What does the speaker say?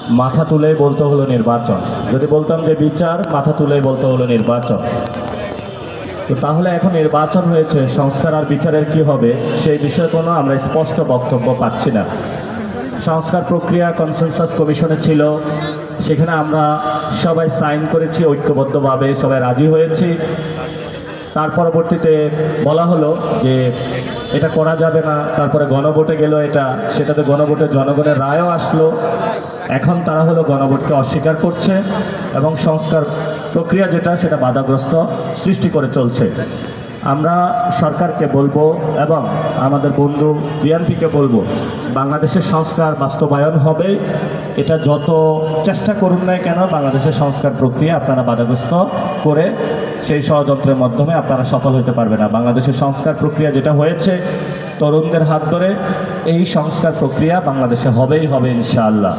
মাথা তুলেই বলতে হলো নির্বাচন। যদি বলতাম যে বিচার, মাথা তুলেই বলতে হলো নির্বাচন। তো তাহলে এখন নির্বাচন হয়েছে, সংস্কার আর বিচারের কি হবে সেই বিষয়ে কোনো আমরা স্পষ্ট বক্তব্য পাচ্ছি না। সংস্কার প্রক্রিয়া কনসেনসাস কমিশনে ছিল, সেখানে আমরা সবাই সাইন করেছি ঐক্যবদ্ধভাবে, সবাই রাজি হয়েছি। তার পরবর্তীতে বলা হলো যে এটা করা যাবে না, তারপরে গণভোটে গেল এটা, সেটাতে গণভোটে জনগণের রায়ও আসলো। এখন তারা হলো গণভোটকে অস্বীকার করছে এবং সংস্কার প্রক্রিয়া যেটা সেটা বাধাগ্রস্ত সৃষ্টি করে চলছে। আমরা সরকারকে বলবো এবং আমাদের বন্ধু বিএনপিকে বলবো, বাংলাদেশের সংস্কার বাস্তবায়ন হবে। এটা যত চেষ্টা করুন না কেন, বাংলাদেশের সংস্কার প্রক্রিয়া আপনারা বাধাগ্রস্ত করে সেই ষড়যন্ত্রের মাধ্যমে আপনারা সফল হতে পারবে না। বাংলাদেশের সংস্কার প্রক্রিয়া যেটা হয়েছে তরুণদের হাত ধরে, এই সংস্কার প্রক্রিয়া বাংলাদেশে হবেই হবে ইনশাআল্লাহ।